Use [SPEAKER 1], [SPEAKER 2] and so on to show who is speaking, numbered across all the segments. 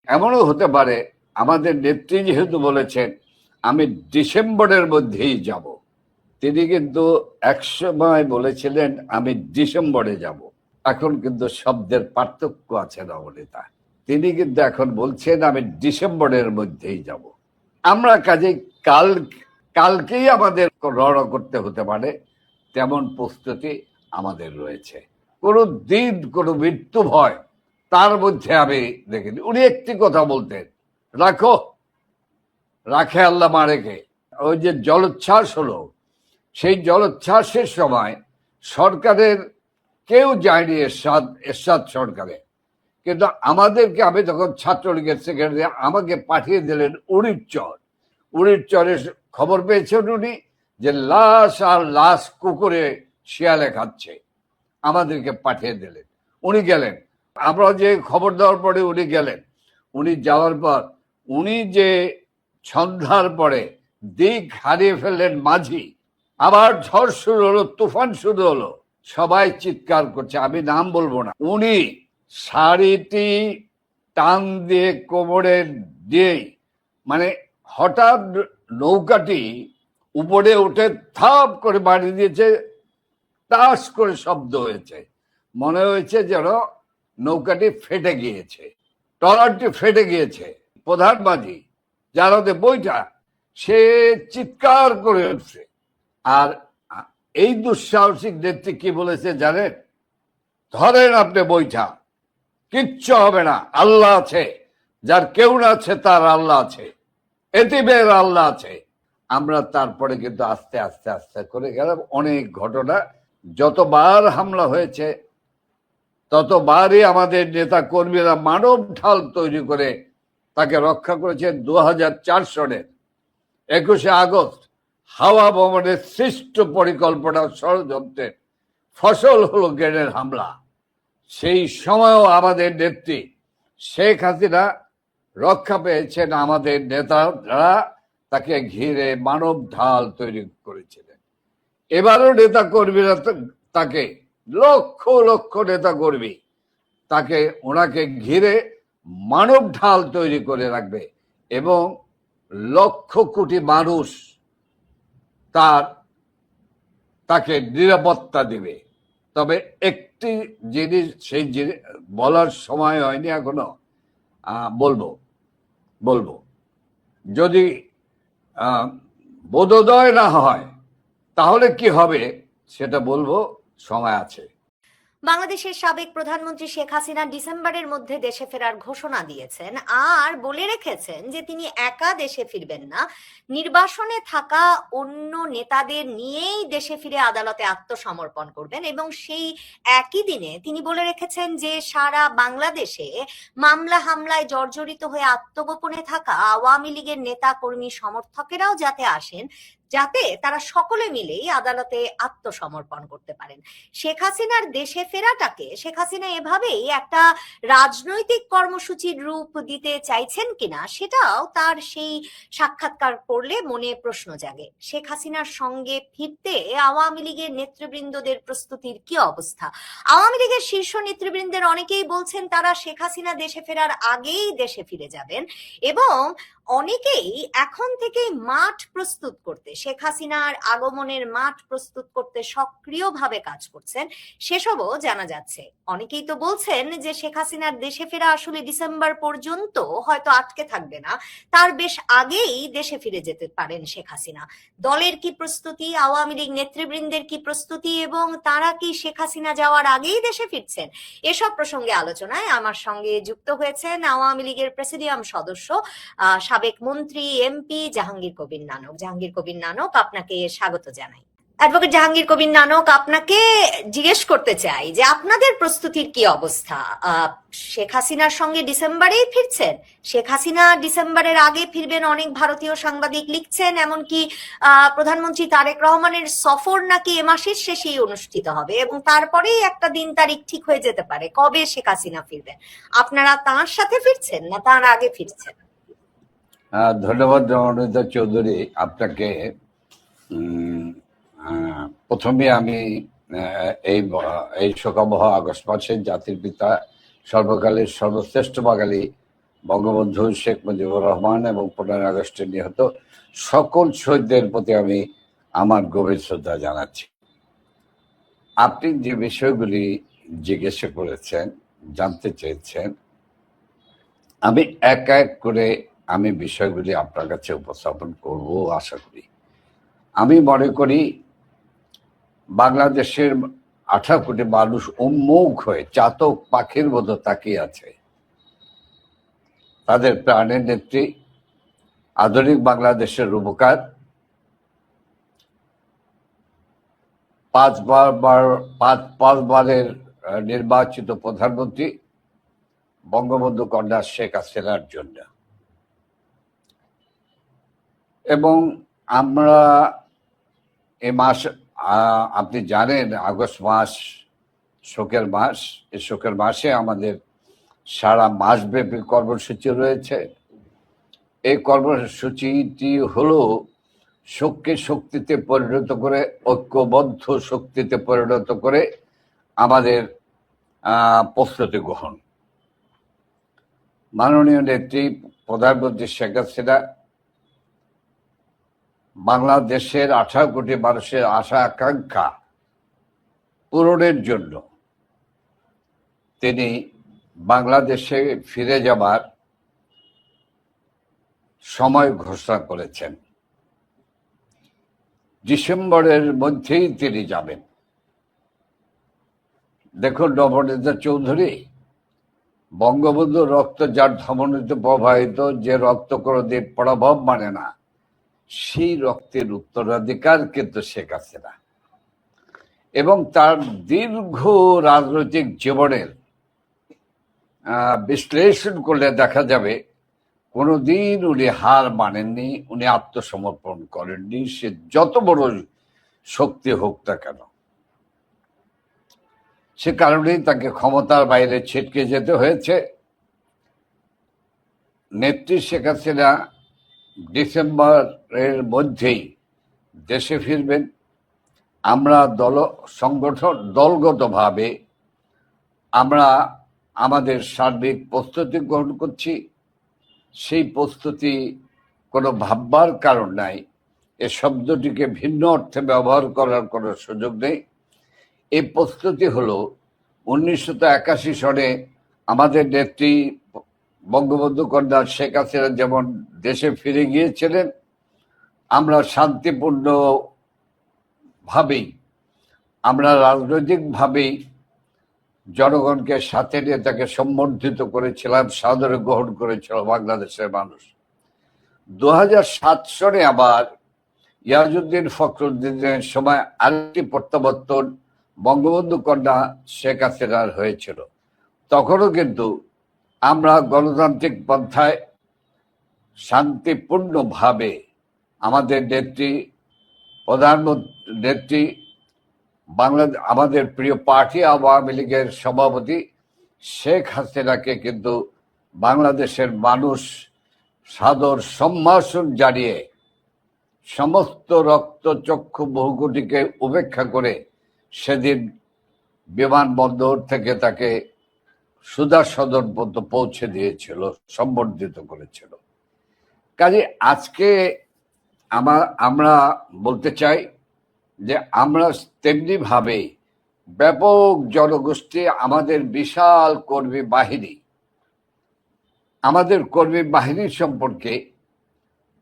[SPEAKER 1] এমনও হতে পারে আমাদের নেত্রী যেহেতু বলেছেন আমি ডিসেম্বরের মধ্যেই যাব, তিনি কিন্তু একসময় বলেছিলেন আমি ডিসেম্বরে যাব। এখন কিন্তু শব্দের পার্থক্য আছে নবনীতা। তিনি কিন্তু এখন বলছেন আমি ডিসেম্বরের মধ্যেই যাব। আমরা কাজে কালকেই আমাদের রওনা করতে হতে পারে, তেমন প্রস্তুতি আমাদের রয়েছে। কোনো দিন কোনো মৃত্যু ভয় তার মধ্যে আমি দেখিনি। উনি একটি কথা বলতেন, রাখো রাখে আল্লাহ মারেকে। ওই যে জলোচ্ছ্বাস হলো, সেই জলোচ্ছ্বাসের সময় সরকারের কেউ যায়নি, এরশাদ সরকারে, কিন্তু আমাদেরকে, আমি তখন ছাত্রলীগের সেক্রেটারি, আমাকে পাঠিয়ে দিলেন উড়ির চরের খবর পেয়েছেন উনি যে লাশ আর লাশ কুকুরে শিয়ালে খাচ্ছে, আমাদেরকে পাঠিয়ে দিলেন। উনি গেলেন, আমরা যে খবর দেওয়ার পরে উনি গেলেন। উনি যাওয়ার পর উনি যে সন্ধ্যার পরে দিক হারিয়ে ফেললেন মাঝি, আবার ঝড় শুরু হলো, তুফান শুরু হলো, সবাই চিৎকার করছে, আমি নাম বলবো না। উনি শাড়িটি টান দিয়ে কোমরে দিয়েই, মানে হঠাৎ নৌকাটি উপরে উঠে থাপ করে বাড়ি দিয়েছে, টাস করে শব্দ হয়েছে, মনে হয়েছে যেন নৌকাটি ফেটে গিয়েছে, ট্রলারটি ফেটে গিয়েছে। প্রধান মাঝি যার হাতে বইটা, সে চিৎকার করে উঠছে। আর এই দুঃসাহসিক নেত্রী কি বলেছে জানেন? ধরেন আপনি বইটা, কিচ্ছু হবে না, আল্লাহ আছে, যার কেউ না আছে তার আল্লাহ আছে, এতিমের আল্লাহ আছে। আমরা তারপরে কিন্তু আস্তে আস্তে আস্তে করে গেলাম। অনেক ঘটনা, যতবার হামলা হয়েছে ততবারই আমাদের নেতা কর্মীরা মানব ঢাল তৈরি করে তাকে রক্ষা করেছে। 2004 সনের 21শে আগস্ট হাওয়া ভবনের সৃষ্ট পরিকল্পনা ষড়যন্ত্রের ফসল হলো গ্রেনেড হামলা। সেই সময়ও আমাদের নেত্রী শেখ হাসিনা রক্ষা পেয়েছেন, আমাদের নেতারা তাকে ঘিরে মানব ঢাল তৈরি করেছিলেন। এবারও নেতা কর্মীরা তাকে, লক্ষ লক্ষ নেতা কর্মী তাকে, ওনাকে ঘিরে মানব ঢাল তৈরি করে রাখবে এবং লক্ষ কোটি মানুষ তাকে নিরাপত্তা দিবে। তবে একটি জিনিস, সেই জিনিস বলার সময় হয়নি এখনো, বলবো যদি বোধোদয় না হয় তাহলে কি হবে সেটা বলবো, সময় আছে।
[SPEAKER 2] বাংলাদেশের সাবেক প্রধানমন্ত্রী শেখ হাসিনা ডিসেম্বরের মধ্যে দেশে ফেরার ঘোষণা দিয়েছেন আর বলে রেখেছেন যে তিনি একা দেশে ফিরবেন না, নির্বাসনে থাকা অন্য নেতাদের নিয়েই দেশে ফিরে আদালতে আত্মসমর্পণ করবেন। এবং সেই একই দিনে তিনি বলে রেখেছেন যে সারা বাংলাদেশে মামলা হামলায় জর্জরিত হয়ে আত্মগোপনে থাকা আওয়ামী লীগের নেতা কর্মী সমর্থকেরাও যাতে আসেন, যাতে তারা সকলে মিলেই আদালতে আত্মসমর্পণ করতে পারেন। শেখ হাসিনার দেশে ফেরাটাকে শেখ হাসিনা এভাবেই একটা রাজনৈতিক কর্মসূচির রূপ দিতে চাইছেন কিনা সেটাও তার সেই সাক্ষাৎকার পড়লে মনে প্রশ্ন জাগে। শেখ হাসিনার সঙ্গে ফিরতে আওয়ামী লীগের নেতৃবৃন্দদের প্রস্তুতির কি অবস্থা? আওয়ামী লীগের শীর্ষ নেতৃবৃন্দের অনেকেই বলছেন তারা শেখ হাসিনা দেশে ফেরার আগেই দেশে ফিরে যাবেন এবং অনেকেই এখন থেকে মাঠ প্রস্তুত করতে, শেখ হাসিনার আগমনের মাঠ প্রস্তুত করতে সক্রিয়ভাবে কাজ করছেন, সেসবও জানা যাচ্ছে। অনেকেই তো বলছেন যে শেখ হাসিনার দেশে ফেরা আসলে ডিসেম্বর পর্যন্ত হয়তো আটকে থাকবে না, তার বেশ আগেই দেশে ফিরে যেতে পারেন শেখ হাসিনা। দলের কি প্রস্তুতি, আওয়ামী লীগ নেতৃবৃন্দের কি প্রস্তুতি এবং তারা কি শেখ হাসিনা যাওয়ার আগেই দেশে ফিরছেন? এসব প্রসঙ্গে আলোচনায় আমার সঙ্গে যুক্ত হয়েছেন আওয়ামী লীগের প্রেসিডিয়াম সদস্য, সাবেক মন্ত্রী এমপি জাহাঙ্গীর কবির নানক। জাহাঙ্গীর কবির নানক, আপনাকে স্বাগত জানাই। অ্যাডভোকেট জাহাঙ্গীর কবির নানক, আপনাকে জিজ্ঞেস করতে চাই যে আপনাদের প্রস্তুতির কি অবস্থা? শেখ হাসিনার সঙ্গে ডিসেম্বরেই ফিরছেন, শেখ হাসিনা ডিসেম্বরের আগে ফিরবেন অনেক ভারতীয় সাংবাদিক লিখছেন, এমনকি প্রধানমন্ত্রী তারেক রহমানের সফর নাকি এ মাসের শেষেই অনুষ্ঠিত হবে এবং তারপরেই একটা দিন তারিখ ঠিক হয়ে যেতে পারে কবে শেখ হাসিনা ফিরবেন। আপনারা তার সাথে ফিরছেন না তার আগে ফিরছেন?
[SPEAKER 1] ধন্যবাদ রমণীতা চৌধুরী, আপনাকে। প্রথমে আমি এই শোকাবহ আগস্ট মাসে জাতির পিতা, সর্বকালের সর্বশ্রেষ্ঠ বাঙালি বঙ্গবন্ধু শেখ মুজিবুর রহমান এবং 15 আগস্টে নিহত সকল শহীদদের প্রতি আমি আমার গভীর শ্রদ্ধা জানাচ্ছি। আপনি যে বিষয়গুলি জিজ্ঞেস করেছেন, জানতে চেয়েছেন, আমি এক এক করে আমি বিষয়গুলি আপনার কাছে উপস্থাপন করব আশা করি। আমি মনে করি বাংলাদেশের 18 কোটি মানুষ উন্মুখ হয়ে চাতক পাখির মতো তাকিয়ে আছে তাদের প্রাণের নেত্রী, আধুনিক বাংলাদেশের রূপকার, পাঁচবারের নির্বাচিত প্রধানমন্ত্রী বঙ্গবন্ধু কন্যা শেখ হাসিনার জন্য। এবং আমরা এ মাস, আপনি জানেন, আগস্ট মাস শোকের মাস। এই শোকের মাসে আমাদের সারা মাসব্যাপী কর্মসূচি রয়েছে। এই কর্মসূচিটি হলো শোককে শক্তিতে পরিণত করে, ঐক্যবদ্ধ শক্তিতে পরিণত করে আমাদের প্রস্তুতি গ্রহণ। মাননীয় নেত্রী প্রধানমন্ত্রী শেখ হাসিনা বাংলাদেশের 18 কোটি মানুষের আশা আকাঙ্ক্ষা পূরণের জন্য তিনি বাংলাদেশে ফিরে যাবার সময় ঘোষণা করেছেন। ডিসেম্বরের মধ্যেই তিনি যাবেন। দেখুন নবনীতা চৌধুরী, বঙ্গবন্ধু রক্ত যার ধমনীতে প্রবাহিত, যে রক্ত কোনোদিন প্রভাব মানে না, সেই রক্তের উত্তরাধিকার কিন্তু শেখ হাসিনা। এবং তার দীর্ঘ রাজনৈতিক জীবনের বিশ্লেষণ করলে দেখা যাবে কোনোদিন উনি হার মানেননি, উনি আত্মসমর্পণ করেননি, সে যত বড় শক্তি হোক না কেন। সে কারণেই তাকে ক্ষমতার বাইরে ছিটকে যেতে হয়েছে। নেত্রী শেখ হাসিনা ডিসেম্বরের মধ্যেই দেশে ফিরবেন। আমরা দলগতভাবে আমরা আমাদের সার্বিক প্রস্তুতি গ্রহণ করছি। সেই প্রস্তুতি কোনো ভাববার কারণ নাই। এ শব্দটিকে ভিন্ন অর্থে ব্যবহার করার কোনো সুযোগ নেই। এই প্রস্তুতি হলো 1981 সনে আমাদের নেত্রী বঙ্গবন্ধু কন্যা শেখ হাসিনা যেমন দেশে ফিরে গিয়েছিলেন, আমরা শান্তিপূর্ণ ভাবেই, আমরা রাজনৈতিকভাবেই জনগণকে সাথে নিয়ে তাকে সম্বর্ধিত করেছিলাম, সাদরে গ্রহণ করেছিল বাংলাদেশের মানুষ। 2007 সনে আবার ইয়াজউদ্দিন ফখরুদ্দিনের সময় আরেকটি প্রত্যাবর্তন বঙ্গবন্ধু কন্যা শেখ হাসিনার হয়েছিল। তখনও কিন্তু আমরা গণতান্ত্রিক পন্থায় শান্তিপূর্ণভাবে আমাদের নেত্রী, প্রধানমন্ত্রী নেত্রী, আমাদের প্রিয় পার্টি আওয়ামী লীগের সভাপতি শেখ হাসিনাকে কিন্তু বাংলাদেশের মানুষ সাদর সম্ভাষণ জানিয়ে সমস্ত রক্তচক্ষু বহুকোটিকে উপেক্ষা করে সেদিন বিমানবন্দর থেকে তাকে সুধা সদন পর্যন্ত পৌঁছে দিয়েছিল, সম্বর্ধিত করেছিল। কাজে আজকে আমরা বলতে চাই যে আমরা তেমনি ভাবে ব্যাপক জনগোষ্ঠী, আমাদের বিশাল কর্মী বাহিনী, আমাদের কর্মী বাহিনীর সম্পর্কে,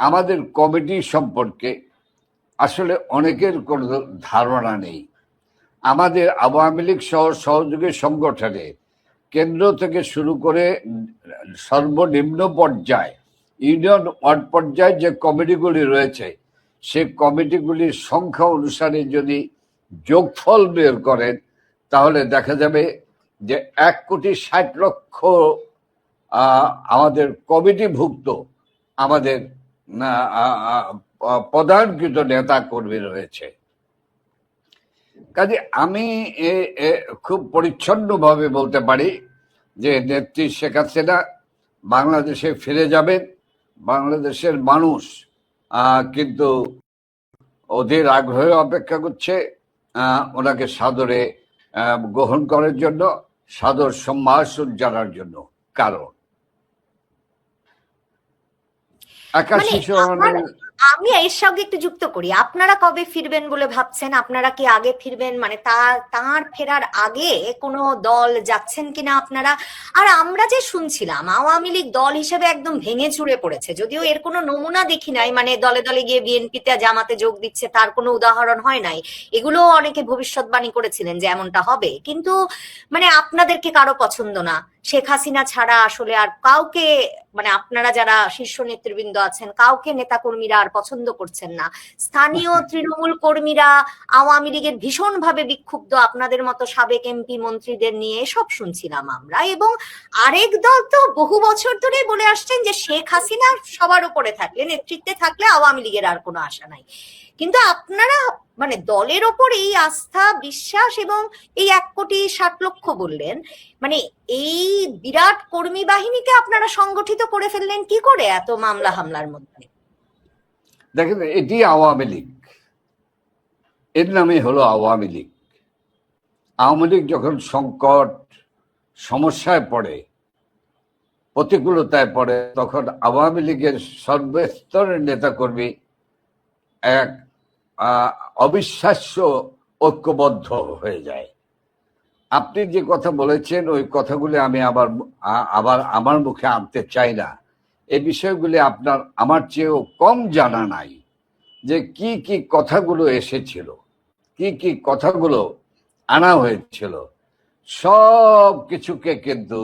[SPEAKER 1] আমাদের কমিটি সম্পর্কে আসলে অনেকের কোনো ধারণা নেই। আমাদের আওয়ামী লীগ সহ সহযোগী সংগঠনে কেন্দ্র থেকে শুরু করে সর্বনিম্ন পর্যায়, ইউনিয়ন ওয়ার্ড পর্যায়ে যে কমিটিগুলি রয়েছে, সেই কমিটিগুলির সংখ্যা অনুসারে যদি যোগফল বের করেন তাহলে দেখা যাবে যে 1,60,00,000 আমাদের কমিটিভুক্ত আমাদের প্রধানকৃত নেতা কর্মী রয়েছে। কাজে আমি খুব পরিচ্ছন্নভাবে বলতে পারি যে নেত্রী শেখ হাসিনা বাংলাদেশে ফিরে যাবেন। বাংলাদেশের মানুষ কিন্তু অধীর আগ্রহে অপেক্ষা করছে ওনাকে সাদরে গ্রহণ করার জন্য, সাদর সম্ভাষণ জানার জন্য। কারণ একাশি সনের
[SPEAKER 2] আমি এর সঙ্গে একটু যুক্ত করি, আপনারা কবে ফিরবেন বলে ভাবছেন? আপনারা কি আগে ফিরবেন, মানে তার ফেরার আগে কোনো দল যাচ্ছেন কিনা আপনারা? আর আমরা যে শুনছিলাম আওয়ামী লীগ দল হিসেবে একদম ভেঙে চুরে পড়েছে, যদিও এর কোনো নমুনা দেখি নাই, মানে দলে দলে গিয়ে বিএনপিতে জামাতে যোগ দিচ্ছে তার কোনো উদাহরণ হয় নাই। এগুলো অনেকে ভবিষ্যৎবাণী করেছিলেন যে এমনটা হবে, কিন্তু মানে আপনাদেরকে কারো পছন্দ না, শেখ হাসিনা ছাড়া আসলে আর কাউকে, মানে আপনারা যারা শীর্ষ নেতৃবৃন্দ আছেন কাউকে নেতাকর্মীরা আর পছন্দ করছেন না। স্থানীয় তৃণমূল কর্মীরা আওয়ামী লীগের ভীষণ ভাবে বিক্ষুব্ধ আপনাদের মতো সাবেক এমপি মন্ত্রীদের নিয়ে, এসব শুনছিলাম আমরা। এবং আরেক দল তো বহু বছর ধরে বলে আসছেন যে শেখ হাসিনা সবার উপরে থাকলে, নেতৃত্বে থাকলে আওয়ামী লীগের আর কোনো আশা নাই। কিন্তু আপনারা মানে দলের ওপর এই আস্থা বিশ্বাস এবং এই 1,60,00,000 বললেন, মানে এই বিরাট কর্মী বাহিনীকে আপনারা সংগঠিত করে ফেললেন কি করে এত মামলা হামলার মধ্যে?
[SPEAKER 1] দেখেন, এটি আওয়ামী লীগ, এর নামে হলো আওয়ামী লীগ। আওয়ামী লীগ যখন সংকট সমস্যায় পড়ে, প্রতিকূলতায় পড়ে, তখন আওয়ামী লীগের সর্বস্তরের নেতাকর্মী এক অবিশ্বাস্য ঐক্যবদ্ধ হয়ে যায়। আপনি যে কথা বলেছেন ওই কথাগুলি আমি আবার আমার মুখে আনতে চাই না। এই বিষয়গুলি আপনার আমার চেয়েও কম জানা নাই, যে কি কি কথাগুলো এসেছিল, কি কি কথাগুলো আনা হয়েছিল। সব কিছুকে কিন্তু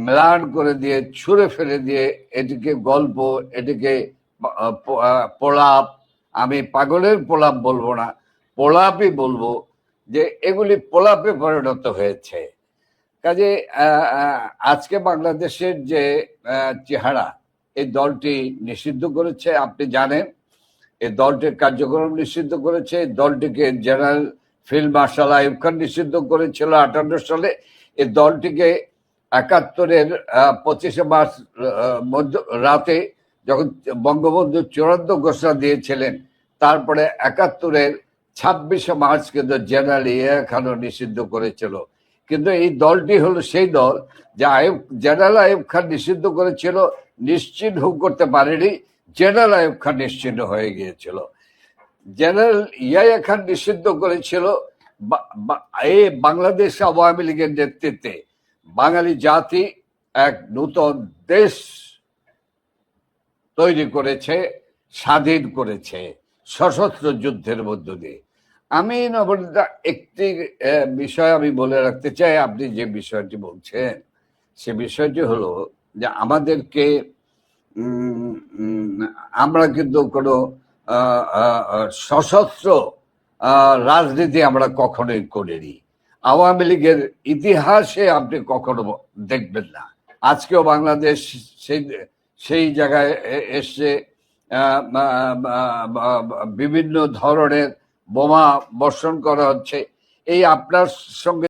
[SPEAKER 1] ম্লান করে দিয়ে, ছুঁড়ে ফেলে দিয়ে, এটিকে গল্প, এটিকে প্রলাপ, আমি পাগলের প্রলাপ বলবো না, প্রলাপই বলবো, যে এগুলি প্রলাপে পরিণত হয়েছে। কাজে আজকে বাংলাদেশের যে চেহারা, এই দলটি নিষিদ্ধ করেছে, আপনি জানেন এই দলটির কার্যক্রম নিষিদ্ধ করেছে। এই দলটিকে general field marshal Ayub Khan নিষিদ্ধ করেছিল 58 সালে। এই দলটিকে 71-এর 25শে মার্চ রাতে যখন বঙ্গবন্ধু চূড়ান্ত ঘোষণা দিয়েছিলেন, তারপরে 71-এর 26শে মার্চ কিন্তু জেনারেল ইয়া খানও নিষিদ্ধ করেছিল। কিন্তু এই দলটি হলো সেই দল যে জেনারেল আইয়ুব খান নিষিদ্ধ করেছিল, নিশ্চিহ্ন করতে পারেনি, জেনারেল আইয়ুব খান নিশ্চিহ্ন হয়ে গিয়েছিল। জেনারেল ইয়াহিয়া খান নিষিদ্ধ করেছিল এই বাংলাদেশ আওয়ামী লীগের নেতৃত্বে বাঙালি জাতি এক নূতন দেশ তৈরি করেছে, স্বাধীন করেছে সশস্ত্র যুদ্ধের মধ্য দিয়ে। আমি নবনীতা একটি বিষয় আমি বলে রাখতে চাই, আপনি যে বিষয়টি বলছেন সে বিষয়টি হলো যে আমাদেরকে আমরা কিন্তু কোনো সশস্ত্র রাজনীতি আমরা কখনোই করিনি। আওয়ামী লীগের ইতিহাসে আপনি কখনো দেখবেন না। আজকেও বাংলাদেশ সেই জায়গায় এসে বিভিন্ন ধরনের বোমা বর্ষণ করা হচ্ছে। এই আপনার সঙ্গে